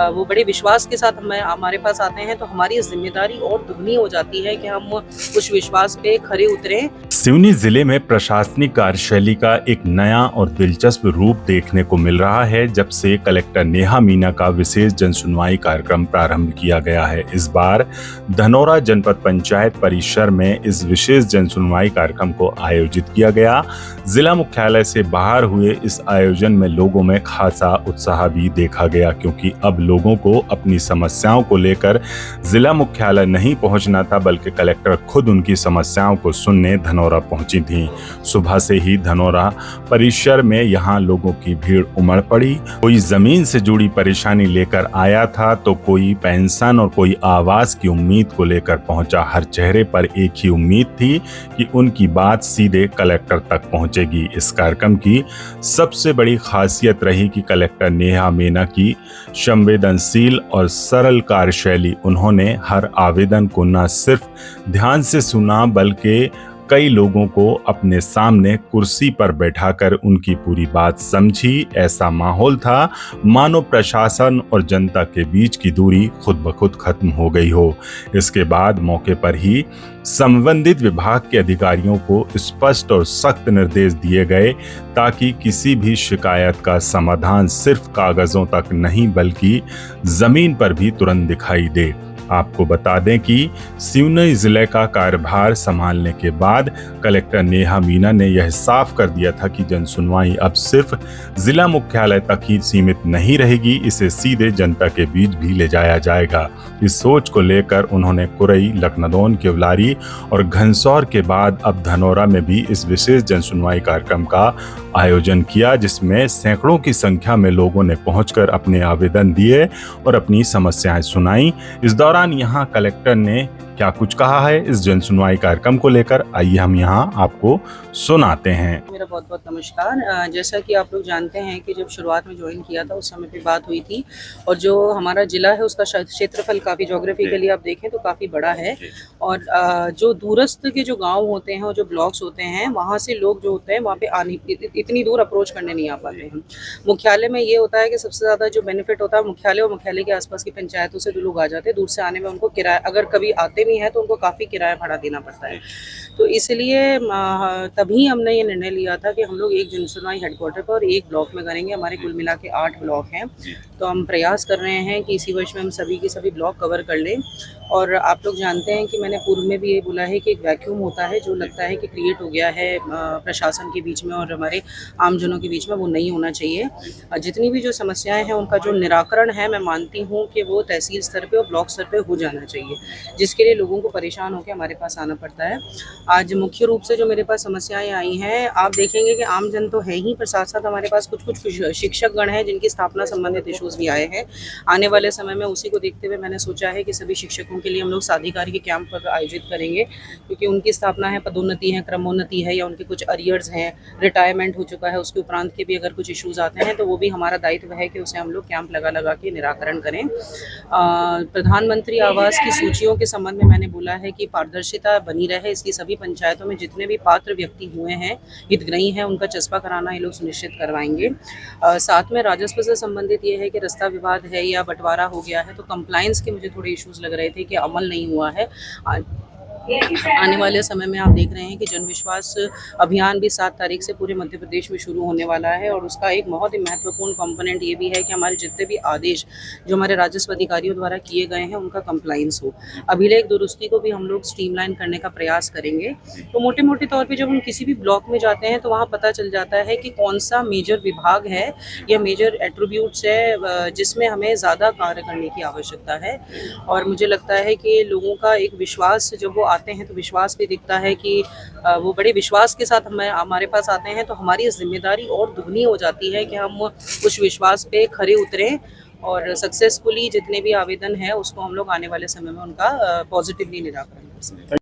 वो बड़े विश्वास के साथ हमारे पास आते हैं, तो हमारी जिम्मेदारी और दुगनी हो जाती है कि हम उस विश्वास पे खरे उतरें। सिवनी जिले में प्रशासनिक कार्यशैली का एक नया और दिलचस्प रूप देखने को मिल रहा है जब से कलेक्टर नेहा मीना का विशेष जनसुनवाई कार्यक्रम प्रारंभ किया गया है। इस बार धनौरा जनपद पंचायत परिसर में इस विशेष जनसुनवाई कार्यक्रम को आयोजित किया गया। जिला मुख्यालय से बाहर हुए इस आयोजन में लोगों में खासा उत्साह भी देखा गया, क्योंकि अब लोगों को अपनी समस्याओं को लेकर जिला मुख्यालय नहीं पहुंचना था, बल्कि कलेक्टर खुद उनकी समस्याओं को सुनने धनौरा पहुंची थी। सुबह से ही धनौरा परिसर में यहां लोगों की भीड़ उमड़ पड़ी। कोई जमीन से जुड़ी परेशानी लेकर आया था, तो कोई पेंशन और कोई आवास की उम्मीद को लेकर पहुंचा। हर चेहरे पर एक ही उम्मीद थी कि उनकी बात सीधे कलेक्टर तक पहुंचेगी। इस कार्यक्रम की सबसे बड़ी खासियत रही कि कलेक्टर नेहा मीना की संवेदनशील और सरल कार्यशैली। उन्होंने हर आवेदन को न सिर्फ ध्यान से सुना, बल्कि कई लोगों को अपने सामने कुर्सी पर बैठाकर उनकी पूरी बात समझी। ऐसा माहौल था मानो प्रशासन और जनता के बीच की दूरी खुद ब खुद खत्म हो गई हो। इसके बाद मौके पर ही संबंधित विभाग के अधिकारियों को स्पष्ट और सख्त निर्देश दिए गए, ताकि किसी भी शिकायत का समाधान सिर्फ कागजों तक नहीं, बल्कि जमीन पर भी तुरंत दिखाई दे। आपको बता दें कि सिवनी जिले का कार्यभार संभालने के बाद कलेक्टर नेहा मीना ने यह साफ कर दिया था कि जनसुनवाई अब सिर्फ जिला मुख्यालय तक ही सीमित नहीं रहेगी, इसे सीधे जनता के बीच भी ले जाया जाएगा। इस सोच को लेकर उन्होंने कुरई, लखनदौन, केवलारी और घनसौर के बाद अब धनौरा में भी इस विशेष जनसुनवाई कार्यक्रम का आयोजन किया, जिसमें सैकड़ों की संख्या में लोगों ने पहुंचकर अपने आवेदन दिए और अपनी समस्याएं सुनाई। इस दौरान यहां कलेक्टर ने क्या कुछ कहा है इस जनसुनवाई कार्यक्रम को लेकर, आइए हम यहां आपको सुनाते हैं। मेरा बहुत बहुत नमस्कार। जैसा कि आप लोग जानते हैं कि जब शुरुआत में ज्वाइन किया था उस समय पे बात हुई थी, और जो हमारा ज़िला है उसका क्षेत्रफल काफ़ी जोग्राफिकली आप देखें तो काफ़ी बड़ा है, और जो दूरस्थ के जो गांव होते हैं और जो ब्लॉक्स होते हैं वहाँ से लोग जो होते हैं वहाँ पे आने इतनी दूर अप्रोच करने नहीं आ पाते हैं। मुख्यालय में ये होता है कि सबसे ज़्यादा जो बेनिफिट होता है मुख्यालय और मुख्यालय के आसपास की पंचायतों से लोग आ जाते हैं। दूर से आने में उनको किराया, अगर कभी आते भी हैं तो उनको काफ़ी किराया भाड़ा देना पड़ता है। तो इसलिए तभी हमने ये निर्णय लिया था कि हम लोग एक जनसुनवाई हेडक्वार्टर पर और एक ब्लॉक में करेंगे। हमारे कुल मिला के 8 ब्लॉक हैं, तो हम प्रयास कर रहे हैं कि इसी वर्ष में हम सभी के सभी ब्लॉक कवर कर लें। और आप लोग जानते हैं कि मैंने पूर्व में भी ये बोला है कि एक वैक्यूम होता है जो लगता है कि क्रिएट हो गया है प्रशासन के बीच में और हमारे आमजनों के बीच में, वो नहीं होना चाहिए। जितनी भी जो समस्याएं हैं उनका जो निराकरण है, मैं मानती हूँ कि वो तहसील स्तर पे और ब्लॉक स्तर पे हो जाना चाहिए, जिसके लिए लोगों को परेशान होकर हमारे पास आना पड़ता है। आज मुख्य रूप से जो मेरे पास समस्याएं आई हैं, आप देखेंगे कि आम जन तो है ही, पर साथ साथ हमारे पास कुछ शिक्षक गण हैं जिनकी स्थापना संबंधित इश्यूज भी आए हैं। आने वाले समय में उसी को देखते हुए मैंने सोचा है कि सभी शिक्षकों के लिए हम लोग साधिकारी के कैंप पर आयोजित करेंगे, क्योंकि उनकी स्थापना है, पदोन्नति है, क्रमोन्नति है, या उनके कुछ अरियर्स हैं, रिटायरमेंट हो चुका है, उसके उपरांत के भी अगर कुछ इश्यूज आते हैं तो वो भी हमारा दायित्व है कि उसे हम लोग कैंप लगा के निराकरण करें। प्रधानमंत्री आवास की सूचियों के संबंध में मैंने बोला है कि पारदर्शिता बनी रहे, इसकी सभी पंचायतों में जितने भी पात्र व्यक्ति हुए हैं, हितग्राही हैं, उनका चस्पा कराना ये लोग सुनिश्चित करवाएंगे। साथ में राजस्व से संबंधित ये है कि रास्ता विवाद है या बंटवारा हो गया है तो कंप्लायंस के मुझे थोड़े इश्यूज लग रहे थे कि अमल नहीं हुआ है। आने वाले समय में आप देख रहे हैं कि जन विश्वास अभियान भी 7 तारीख से पूरे मध्य प्रदेश में शुरू होने वाला है, और उसका एक बहुत ही महत्वपूर्ण कंपोनेंट ये भी है कि हमारे जितने भी आदेश जो हमारे राजस्व अधिकारियों द्वारा किए गए हैं उनका कंप्लायंस हो। अभिलेख दुरुस्ती को भी हम लोग स्ट्रीमलाइन करने का प्रयास करेंगे। तो मोटे मोटे तौर पर जब हम किसी भी ब्लॉक में जाते हैं तो वहाँ पता चल जाता है कि कौन सा मेजर विभाग है या मेजर एट्रीब्यूट्स है जिसमें हमें ज़्यादा कार्य करने की आवश्यकता है। और मुझे लगता है कि लोगों का एक विश्वास, जब वो आते हैं तो विश्वास भी दिखता है कि वो बड़े विश्वास के साथ हमारे पास आते हैं, तो हमारी जिम्मेदारी और दुगनी हो जाती है कि हम उस विश्वास पे खरे उतरें और सक्सेसफुली जितने भी आवेदन हैं उसको हम लोग आने वाले समय में उनका पॉजिटिवली निराकरण कर सकें।